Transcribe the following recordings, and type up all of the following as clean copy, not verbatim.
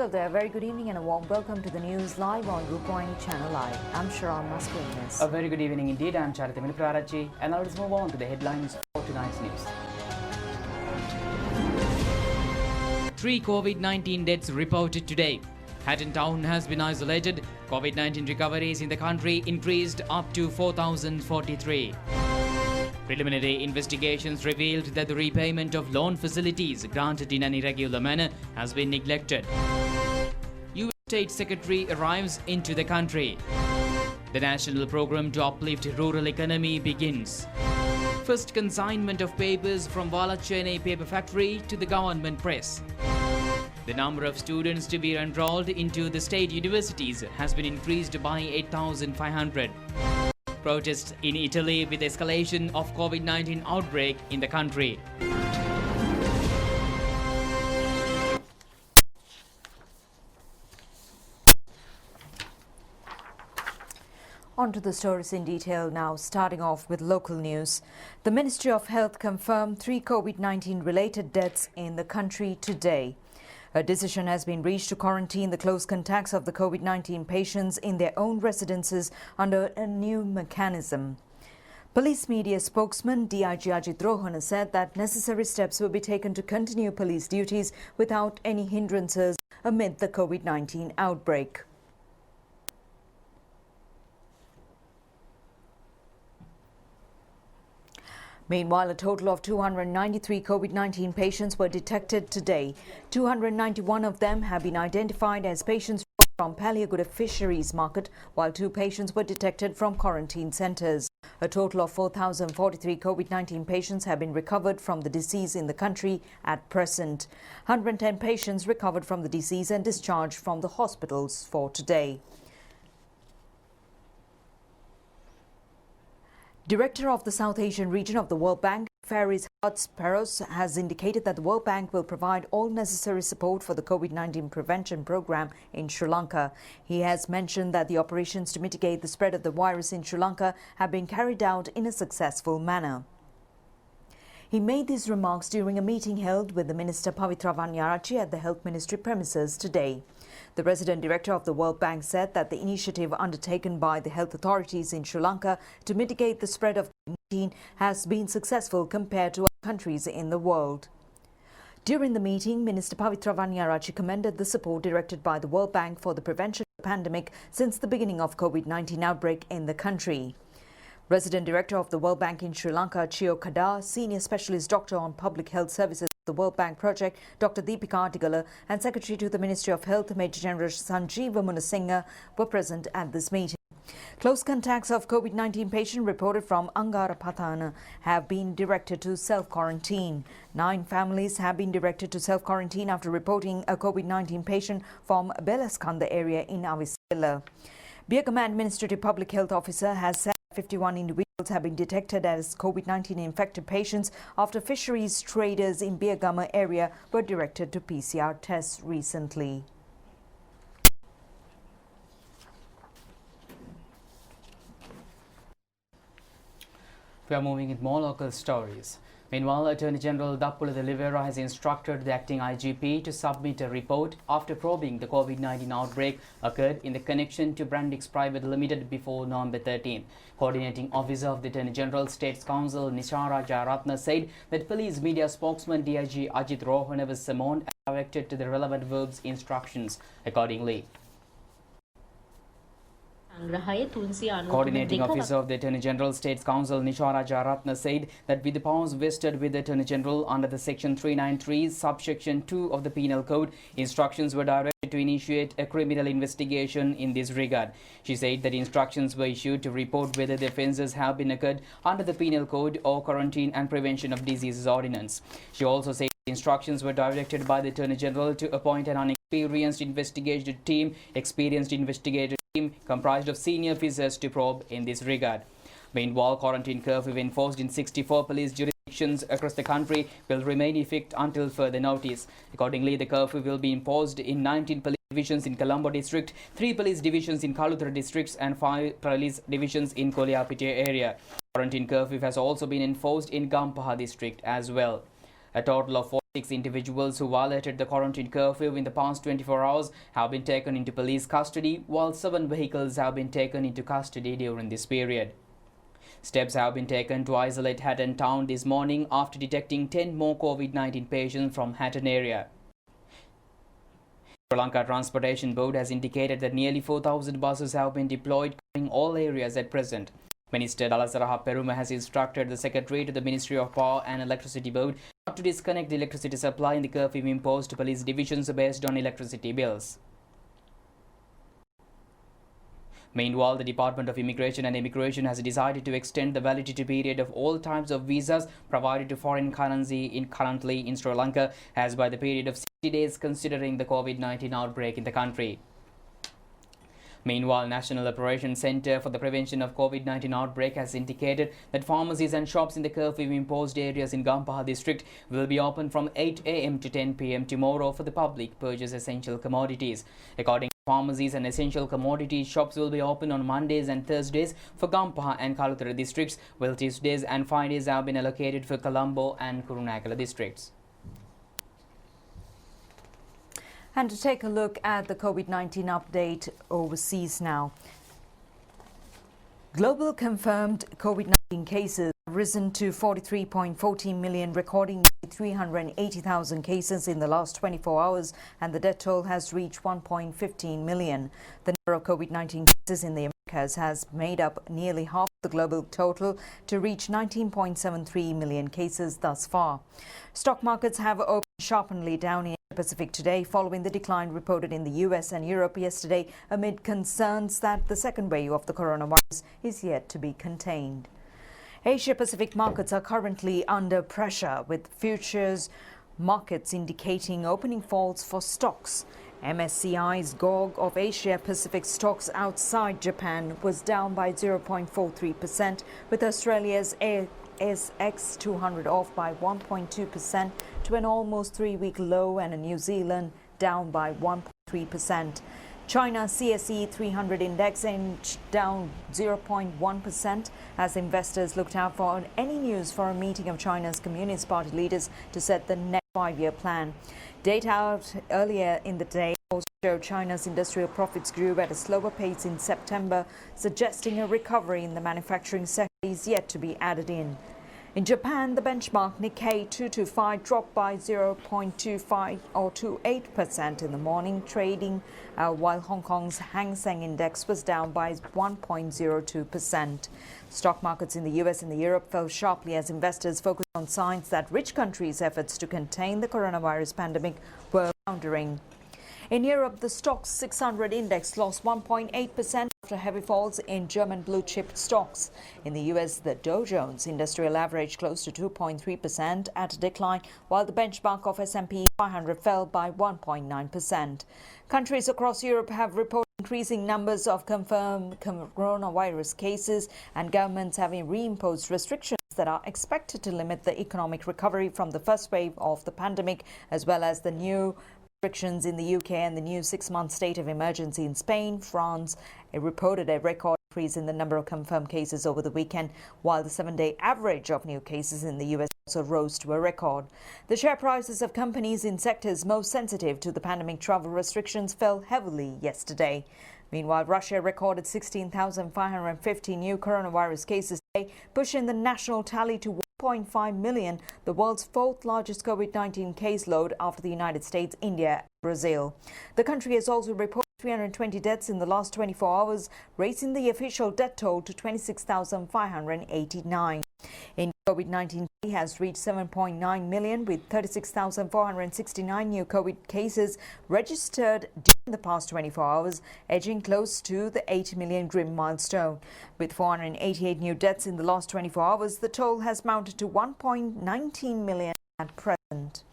Hello there, very good evening and a warm welcome to the news live on Rupawahini Channel Live. I'm Sharon Mascarenhas. A very good evening indeed. I'm Charithamini Prarachi, and now let's move on to the headlines for tonight's news. 3 COVID-19 deaths reported today. Hatton Town has been isolated. COVID-19 recoveries in the country increased up to 4,043. Preliminary investigations revealed that the repayment of loan facilities granted in an irregular manner has been neglected. US State Secretary arrives into the country. The national program to uplift rural economy begins. First consignment of papers from Valachennai paper factory to the government press. The number of students to be enrolled into the state universities has been increased by 8,500. Protests in Italy with escalation of COVID-19 outbreak in the country. On to the stories in detail now, starting off with local news. The Ministry of Health confirmed 3 COVID-19 related deaths in the country today. A decision has been reached to quarantine the close contacts of the COVID-19 patients in their own residences under a new mechanism. Police media spokesman DIG Ajit Rohana said that necessary steps will be taken to continue police duties without any hindrances amid the COVID-19 outbreak. Meanwhile, a total of 293 COVID-19 patients were detected today. 291 of them have been identified as patients from Paliaguda Fisheries Market, while 2 patients were detected from quarantine centres. A total of 4,043 COVID-19 patients have been recovered from the disease in the country at present. 110 patients recovered from the disease and discharged from the hospitals for today. Director of the South Asian region of the World Bank, Faris Peros, has indicated that the World Bank will provide all necessary support for the COVID-19 prevention program in Sri Lanka. He has mentioned that the operations to mitigate the spread of the virus in Sri Lanka have been carried out in a successful manner. He made these remarks during a meeting held with the Minister Pavitra Vanyarachi at the Health Ministry premises today. The resident director of the World Bank said that the initiative undertaken by the health authorities in Sri Lanka to mitigate the spread of COVID-19 has been successful compared to other countries in the world. During the meeting, Minister Pavitra Vanyarachi commended the support directed by the World Bank for the prevention of the pandemic since the beginning of COVID-19 outbreak in the country. Resident Director of the World Bank in Sri Lanka, Chio Kada, Senior Specialist Doctor on Public Health Services of the World Bank Project, Dr. Deepika Adigala, and Secretary to the Ministry of Health, Major General Sanjeeva Munasinghe, were present at this meeting. Close contacts of COVID-19 patient reported from Angarapathana have been directed to self-quarantine. 9 families have been directed to self-quarantine after reporting a COVID-19 patient from Belaskanda area in Avisela. Biagama Administrative Public Health Officer has said 51 individuals have been detected as COVID-19 infected patients after fisheries traders in Biagama area were directed to PCR tests recently. We are moving with more local stories. Meanwhile, Attorney General Dappula De Oliveira has instructed the acting IGP to submit a report after probing the COVID-19 outbreak occurred in the connection to Brandix Private Limited before November 13. Coordinating Officer of the Attorney General States Counsel Nishara Jayaratna said that police media spokesman DIG Ajit Rohana was summoned and directed to the relevant verbs instructions accordingly. Coordinating Officer of the Attorney General States Counsel Nishara Jayaratna said that with the powers vested with the Attorney General under the Section 393, Subsection 2 of the Penal Code, instructions were directed to initiate a criminal investigation in this regard. She said that instructions were issued to report whether the offences have been occurred under the Penal Code or Quarantine and Prevention of Diseases Ordinance. She also said instructions were directed by the Attorney General to appoint an experienced investigative team comprised of senior officers to probe in this regard. Meanwhile, quarantine curfew enforced in 64 police jurisdictions across the country will remain in effect until further notice. Accordingly, the curfew will be imposed in 19 police divisions in Colombo district, 3 police divisions in Kaluthara districts and 5 police divisions in Kolyapitiya area. Quarantine curfew has also been enforced in Gampaha district as well. A total of 6 individuals who violated the quarantine curfew in the past 24 hours have been taken into police custody, while 7 vehicles have been taken into custody during this period. Steps have been taken to isolate Hatton town this morning after detecting 10 more COVID-19 patients from Hatton area. Sri Lanka Transportation Board has indicated that nearly 4,000 buses have been deployed covering all areas at present. Minister Dalasaraha Peruma has instructed the Secretary to the Ministry of Power and Electricity Board not to disconnect the electricity supply in the curfew imposed to police divisions based on electricity bills. Meanwhile, the Department of Immigration and Immigration has decided to extend the validity period of all types of visas provided to foreign currency currently in Sri Lanka as by the period of 60 days considering the COVID-19 outbreak in the country. Meanwhile, National Operations Centre for the Prevention of COVID-19 Outbreak has indicated that pharmacies and shops in the curfew-imposed areas in Gampaha district will be open from 8 a.m. to 10 p.m. tomorrow for the public purchase essential commodities. According to pharmacies and essential commodity shops will be open on Mondays and Thursdays for Gampaha and Kalutara districts, while Tuesdays and Fridays have been allocated for Colombo and Kurunegala districts. And to take a look at the COVID-19 update overseas now. Global confirmed COVID-19 cases have risen to 43.14 million, recording 380,000 cases in the last 24 hours, and the death toll has reached 1.15 million. The number of COVID-19 cases in the Americas has made up nearly half the global total to reach 19.73 million cases thus far. Stock markets have opened sharply down in Pacific today following the decline reported in the US and Europe yesterday amid concerns that the second wave of the coronavirus is yet to be contained. Asia-Pacific markets are currently under pressure, with futures markets indicating opening falls for stocks. MSCI's GOG of Asia-Pacific stocks outside Japan was down by 0.43%, with Australia's ASX 200 off by 1.2% to an almost 3-week low, and New Zealand down by 1.3%. China CSE 300 index down 0.1% as investors looked out for any news for a meeting of China's Communist Party leaders to set the next 5-year plan. Data out earlier in the day also showed China's industrial profits grew at a slower pace in September, suggesting a recovery in the manufacturing sector is yet to be added in. In Japan, the benchmark Nikkei 225 dropped by 0.25 or 28% in the morning trading, while Hong Kong's Hang Seng Index was down by 1.02%. Stock markets in the US and Europe fell sharply as investors focused on signs that rich countries' efforts to contain the coronavirus pandemic were floundering. In Europe, the Stoxx 600 index lost 1.8% after heavy falls in German blue-chip stocks. In the US, the Dow Jones Industrial Average close to 2.3% at a decline, while the benchmark of S&P 500 fell by 1.9%. Countries across Europe have reported increasing numbers of confirmed coronavirus cases, and governments having reimposed restrictions that are expected to limit the economic recovery from the first wave of the pandemic, as well as the new restrictions in the UK and the new 6-month state of emergency in Spain. France reported a record increase in the number of confirmed cases over the weekend, while the 7-day average of new cases in the US also rose to a record. The share prices of companies in sectors most sensitive to the pandemic travel restrictions fell heavily yesterday. Meanwhile, Russia recorded 16,550 new coronavirus cases today, pushing the national tally to 1.5 million, the world's 4th largest COVID-19 caseload after the United States, India, and Brazil. The country has also reported 320 deaths in the last 24 hours, raising the official death toll to 26,589. In COVID-19 has reached 7.9 million, with 36,469 new COVID cases registered during the past 24 hours, edging close to the 8 million grim milestone. With 488 new deaths in the last 24 hours, the toll has mounted to 1.19 million at present.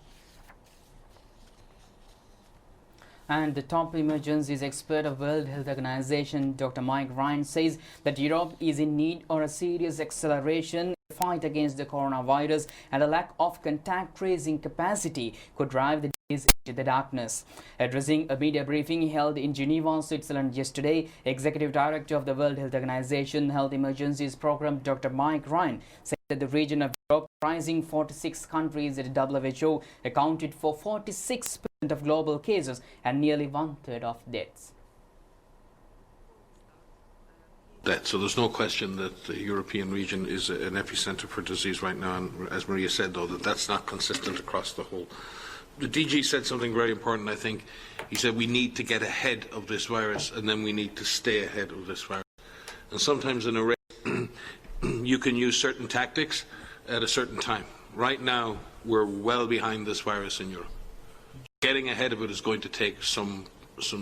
And the top emergencies expert of World Health Organization, Dr. Mike Ryan, says that Europe is in need of a serious acceleration in the fight against the coronavirus, and a lack of contact tracing capacity could drive the disease into the darkness. Addressing a media briefing held in Geneva, Switzerland yesterday, Executive Director of the World Health Organization Health Emergencies Program, Dr. Mike Ryan, said that the region of Europe rising 46 countries at WHO accounted for 46% of global cases and nearly one-third of deaths. So there's no question that the European region is an epicenter for disease right now, and as Maria said, though, that's not consistent across the whole. The DG said something very important, I think. He said we need to get ahead of this virus, and then we need to stay ahead of this virus. And sometimes in a race, you can use certain tactics at a certain time. Right now, we're well behind this virus in Europe. Getting ahead of it is going to take some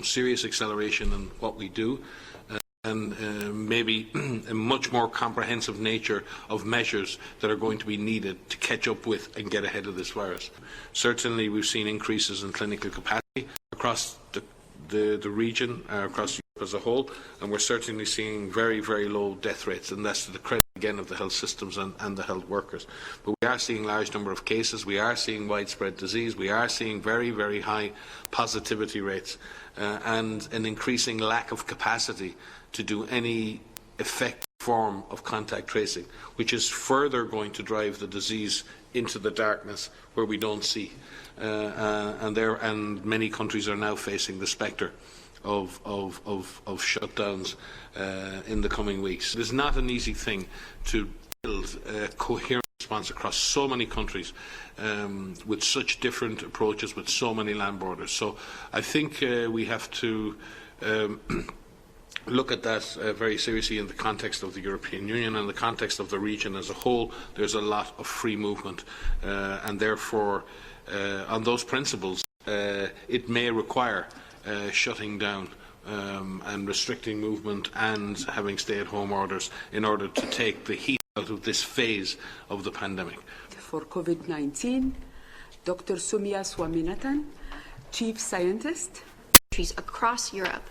serious acceleration in what we do, and maybe a much more comprehensive nature of measures that are going to be needed to catch up with and get ahead of this virus. Certainly we've seen increases in clinical capacity across the region, across Europe as a whole, and we're certainly seeing very, very low death rates, and that's to the credit again of the health systems and the health workers. But we are seeing a large number of cases, we are seeing widespread disease, we are seeing very, very high positivity rates and an increasing lack of capacity to do any effective form of contact tracing, which is further going to drive the disease into the darkness where we don't see. And many countries are now facing the spectre of shutdowns in the coming weeks. It is not an easy thing to build a coherent response across so many countries with such different approaches, with so many land borders. So I think we have to look at that very seriously in the context of the European Union and the context of the region as a whole. There's a lot of free movement, and therefore, on those principles, it may require shutting down and restricting movement and having stay-at-home orders in order to take the heat out of this phase of the pandemic. For COVID-19, Dr. Sumya Swaminathan, Chief Scientist. Countries across Europe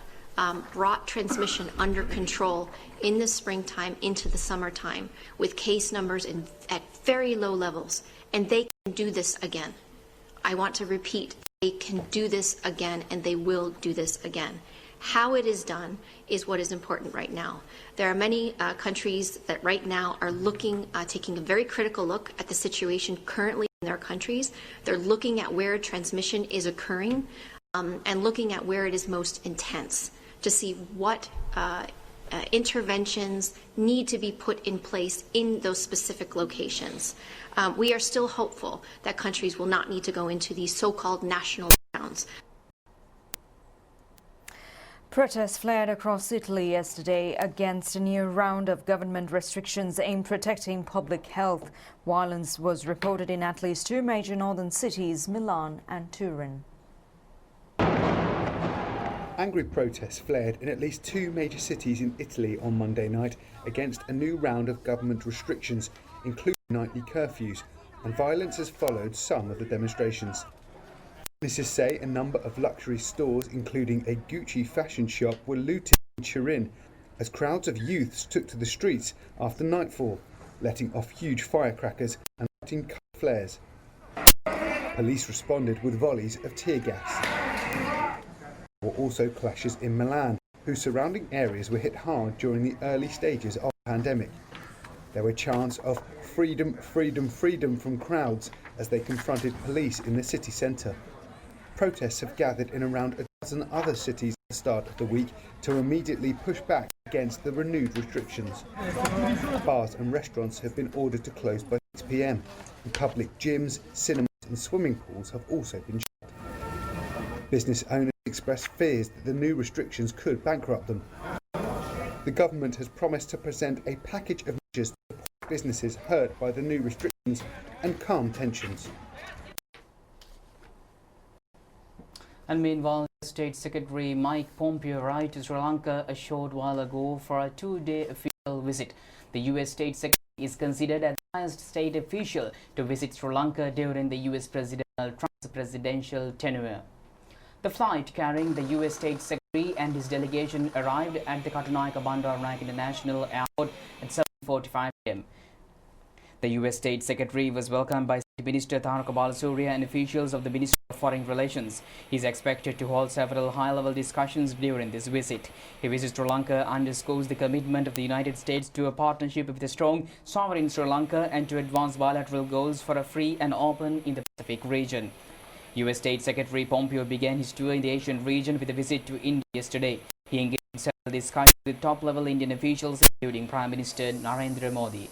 brought transmission under control in the springtime into the summertime with case numbers at very low levels, and they can do this again. I want to repeat, they can do this again, and they will do this again. How it is done is what is important right now. There are many countries that right now are looking, taking a very critical look at the situation currently in their countries. They're looking at where transmission is occurring and looking at where it is most intense to see what interventions need to be put in place in those specific locations. We are still hopeful that countries will not need to go into these so-called national lockdowns. Protests flared across Italy yesterday against a new round of government restrictions aimed protecting public health. Violence was reported in at least two major northern cities, Milan and Turin. Angry protests flared in at least two major cities in Italy on Monday night against a new round of government restrictions, including nightly curfews, and violence has followed some of the demonstrations. Witnesses say a number of luxury stores, including a Gucci fashion shop, were looted in Turin as crowds of youths took to the streets after nightfall, letting off huge firecrackers and lighting colour flares. Police responded with volleys of tear gas. There were also clashes in Milan, whose surrounding areas were hit hard during the early stages of the pandemic. There were chants of freedom, freedom, freedom from crowds as they confronted police in the city centre. Protests have gathered in around a dozen other cities at the start of the week to immediately push back against the renewed restrictions. Bars and restaurants have been ordered to close by 6 p.m, and public gyms, cinemas and swimming pools have also been shut. Business owners expressed fears that the new restrictions could bankrupt them. The government has promised to present a package of measures to support businesses hurt by the new restrictions and calm tensions. And meanwhile, State Secretary Mike Pompeo arrived to Sri Lanka a short while ago for a two-day official visit. The U.S. State Secretary is considered as the highest state official to visit Sri Lanka during the U.S. presidential tenure. The flight carrying the U.S. State Secretary and his delegation arrived at the Katunayake Bandaranaike International Airport at 7:45 p.m. The U.S. State Secretary was welcomed by Minister Tharaka Balasuriya and officials of the Ministry of Foreign Relations. He is expected to hold several high-level discussions during this visit. His visit to Sri Lanka underscores the commitment of the United States to a partnership with a strong, sovereign Sri Lanka and to advance bilateral goals for a free and open Indo-Pacific region. U.S. State Secretary Pompeo began his tour in the Asian region with a visit to India yesterday. He engaged in several discussions with top-level Indian officials, including Prime Minister Narendra Modi.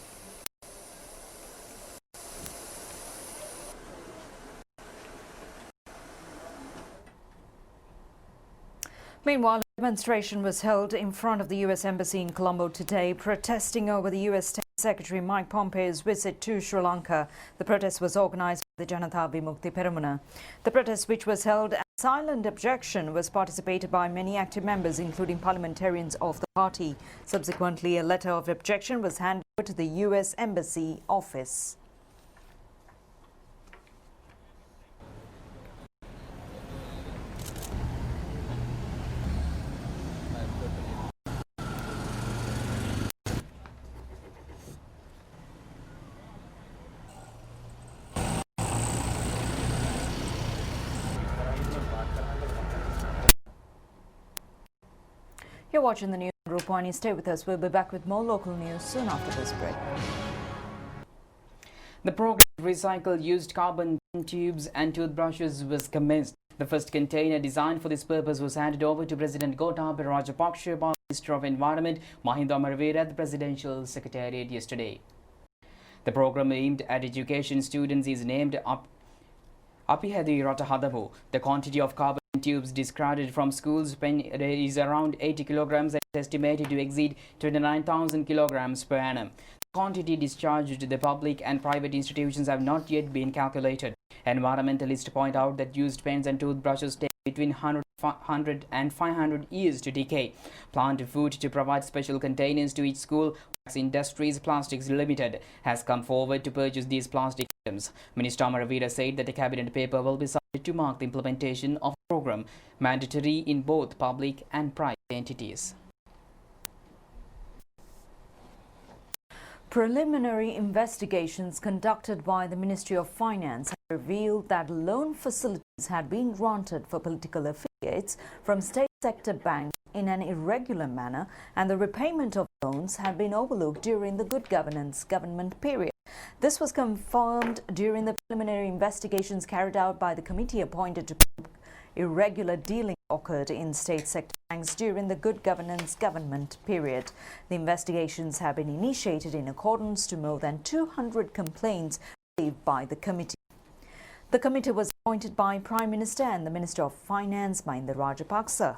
Meanwhile, a demonstration was held in front of the U.S. Embassy in Colombo today, protesting over the U.S. State Secretary Mike Pompeo's visit to Sri Lanka. The protest was organised by the Janatha Vimukthi Peramuna. The protest, which was held as silent objection, was participated by many active members, including parliamentarians of the party. Subsequently, a letter of objection was handed over to the U.S. Embassy office. You're watching the news on Rupani. Stay with us. We'll be back with more local news soon after this break. The program to recycle used carbon tubes and toothbrushes was commenced. The first container designed for this purpose was handed over to President Gotabaya Rajapaksa by the Minister of Environment Mahinda Amaravira at the Presidential Secretariat yesterday. The program aimed at education students is named Apihadi Ratahadamu. The quantity of carbon tubes discarded from schools is around 80 kilograms and is estimated to exceed 29,000 kilograms per annum. The quantity discharged to the public and private institutions have not yet been calculated. Environmentalists point out that used pens and toothbrushes take between 100 and 500 years to decay. Plant Food, to provide special containers to each school, Wax Industries Plastics Limited has come forward to purchase these plastic items. Minister Amaravira said that a cabinet paper will be submitted to mark the implementation of the program, mandatory in both public and private entities. Preliminary investigations conducted by the Ministry of Finance have revealed that loan facilities had been granted for political affiliates from state sector banks in an irregular manner, and the repayment of loans had been overlooked during the good governance government period. This was confirmed during the preliminary investigations carried out by the committee appointed to probe irregular dealing occurred in state sector banks during the good governance government period. The investigations have been initiated in accordance to more than 200 complaints received by the committee. The committee was appointed by Prime Minister and the Minister of Finance Mahinda Rajapaksa.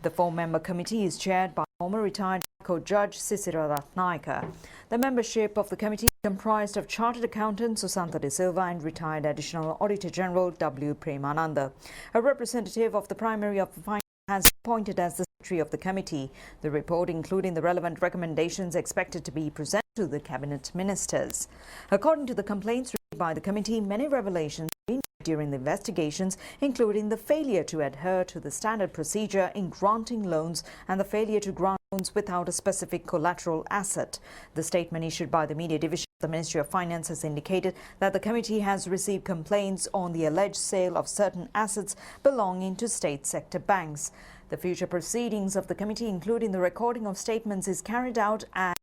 The four-member committee is chaired by former retired High Court Judge Sisira Ratnayaka. The membership of the committee is comprised of Chartered Accountant Susantha De Silva and retired Additional Auditor General W. Premananda. A representative of the Primary of Finance has been appointed as the Secretary of the committee. The report, including the relevant recommendations, expected to be presented to the Cabinet Ministers. According to the complaints raised by the committee, many revelations have been made during the investigations, including the failure to adhere to the standard procedure in granting loans and the failure to grant loans without a specific collateral asset. The statement issued by the Media Division of the Ministry of Finance has indicated that the committee has received complaints on the alleged sale of certain assets belonging to state sector banks. The future proceedings of the committee, including the recording of statements, is carried out at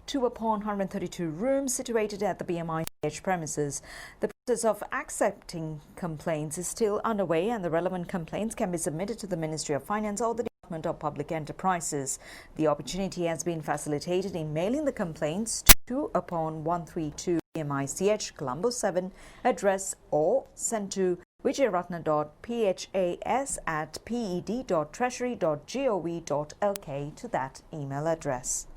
2 upon 132 rooms situated at the BMICH premises. The process of accepting complaints is still underway, and the relevant complaints can be submitted to the Ministry of Finance or the Department of Public Enterprises. The opportunity has been facilitated in mailing the complaints to 2 upon 132 BMICH, Colombo 7, address, or sent to vijayaratna.phas@ped.treasury.gov.lk to that email address.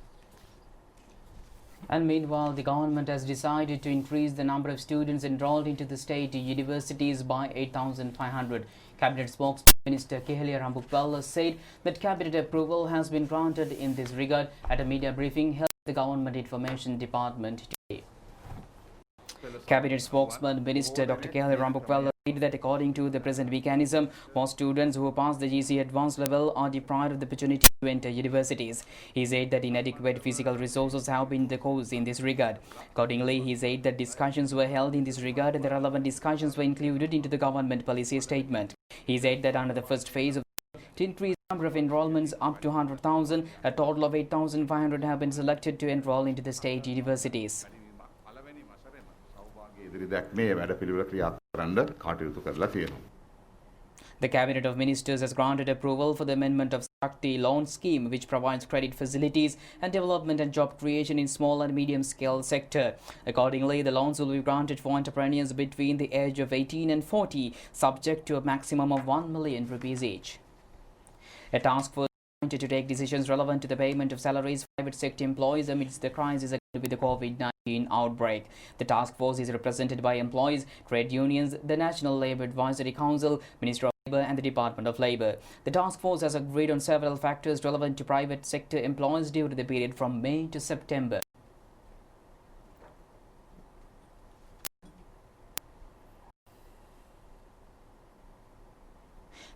And meanwhile, the government has decided to increase the number of students enrolled into the state universities by 8,500. Cabinet spokesman Minister Kehelia Rambukwella said that cabinet approval has been granted in this regard at a media briefing held at the Government Information Department today. Cabinet spokesman Minister Dr. Kehelia Rambukwella said that according to the present mechanism, most students who pass the GC advanced level are deprived of the opportunity to enter universities. He said that inadequate physical resources have been the cause in this regard. Accordingly, he said that discussions were held in this regard and the relevant discussions were included into the government policy statement. He said that under the first phase of to increase the number of enrollments up to 100,000, a total of 8,500 have been selected to enroll into the state universities. The Cabinet of Ministers has granted approval for the amendment of Shakti loan scheme, which provides credit facilities and development and job creation in small and medium scale sector. Accordingly, the loans will be granted for entrepreneurs between the age of 18 and 40, subject to a maximum of 1 million rupees each. A task force appointed to take decisions relevant to the payment of salaries for private sector employees amidst the crisis with the COVID-19 outbreak. The task force is represented by employees, trade unions, the National Labour Advisory Council, Ministry of Labour and the Department of Labour. The task force has agreed on several factors relevant to private sector employees during the period from May to September.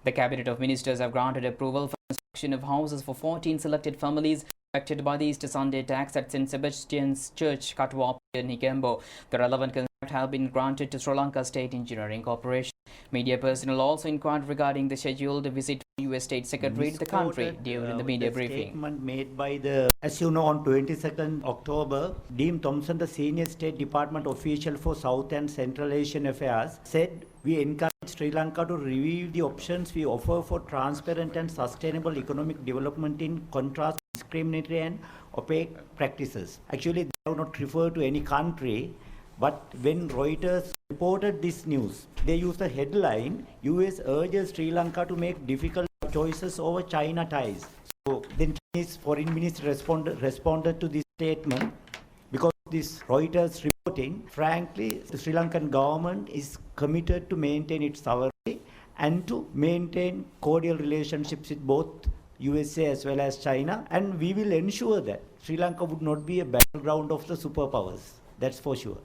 The Cabinet of Ministers have granted approval for construction of houses for 14 selected families affected by the Easter Sunday attacks at St. Sebastian's Church, Katwa, Nigembo. The relevant contract have been granted to Sri Lanka State Engineering Corporation. Media personnel also inquired regarding the scheduled visit to US State Secretary to the country during the media briefing. Statement made by as you know, on 22nd October, Dean Thompson, the senior State Department official for South and Central Asian Affairs, said we encourage Sri Lanka to review the options we offer for transparent and sustainable economic development in contrast to discriminatory and opaque practices. Actually, they have not referred to any country, but when Reuters reported this news, they used the headline, US urges Sri Lanka to make difficult choices over China ties. So then Chinese foreign minister responded to this statement because this Reuters reporting, frankly, the Sri Lankan government is committed to maintain its sovereignty and to maintain cordial relationships with both USA as well as China, and we will ensure that Sri Lanka would not be a battleground of the superpowers. That's for sure.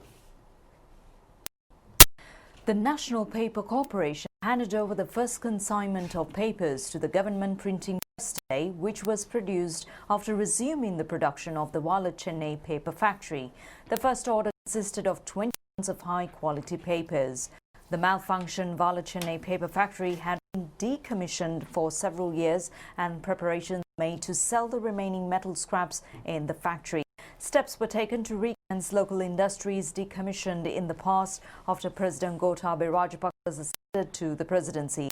The National Paper Corporation handed over the first consignment of papers to the government printing press today, which was produced after resuming the production of the Vala Chennai paper factory. The first order consisted of 20 tons of high-quality papers. The malfunctioned Vala Chennai paper factory had been decommissioned for several years and preparations made to sell the remaining metal scraps in the factory. Steps were taken to recommence local industries decommissioned in the past after President Gotabaya Rajapaksa was acceded to the presidency.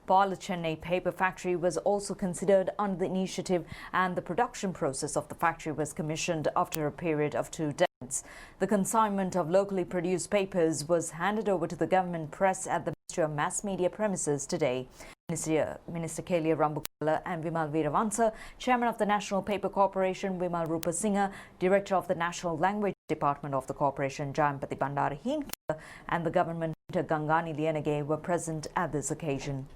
Vala Chennai paper factory was also considered under the initiative, and the production process of the factory was commissioned after a period of 2 decades. The consignment of locally produced papers was handed over to the government press at the Ministry of Mass Media premises today. Minister Kelia Rambukala and Vimal Veeravansa, Chairman of the National Paper Corporation Vimal Rupasinghe, Director of the National Language Department of the Corporation Jayampati Bandara Heenkala and the government Minister Gangani Liyanage were present at this occasion.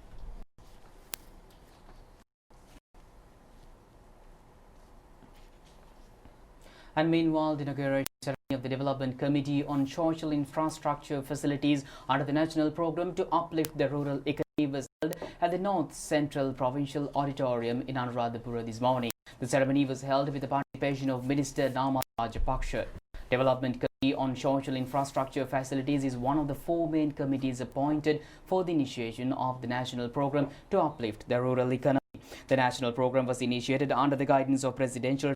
And meanwhile, the inauguration ceremony of the Development Committee on Social Infrastructure Facilities under the National Programme to Uplift the Rural Economy was held at the North Central Provincial Auditorium in Anuradhapura this morning. The ceremony was held with the participation of Minister Namal Rajapaksha. Development Committee on Social Infrastructure Facilities is one of the 4 main committees appointed for the initiation of the National Programme to Uplift the Rural Economy. The National Programme was initiated under the guidance of Presidential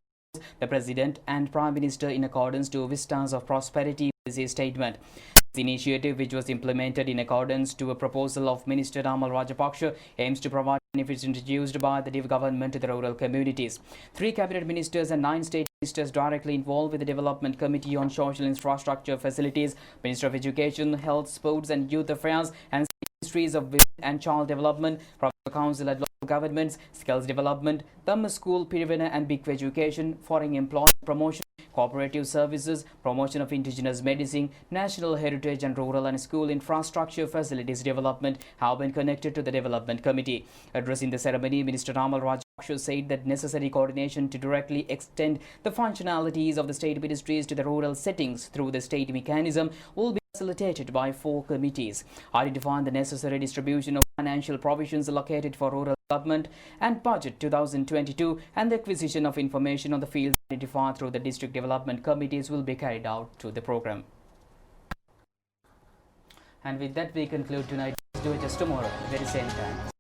the President and Prime Minister in accordance to Vistas of Prosperity policy statement. This initiative, which was implemented in accordance to a proposal of Minister Namal Rajapaksha, aims to provide benefits introduced by the government to the rural communities. 3 cabinet ministers and 9 state ministers directly involved with the Development Committee on Social Infrastructure Facilities, Minister of Education, Health, Sports and Youth Affairs and Ministries of Women and Child Development, Provincial Council and Local Governments, Skills Development, Thamma School, Pirivana and Big Education, Foreign Employment Promotion, Cooperative Services, Promotion of Indigenous Medicine, National Heritage and Rural and School Infrastructure Facilities Development have been connected to the Development Committee. Addressing the ceremony, Minister Namal Raj said that necessary coordination to directly extend the functionalities of the state ministries to the rural settings through the state mechanism will be facilitated by 4 committees, identifying the necessary distribution of financial provisions allocated for rural development and budget 2022, and the acquisition of information on the fields identified through the district development committees will be carried out through the program. And with that, we conclude tonight's Do It Just tomorrow at the very same time.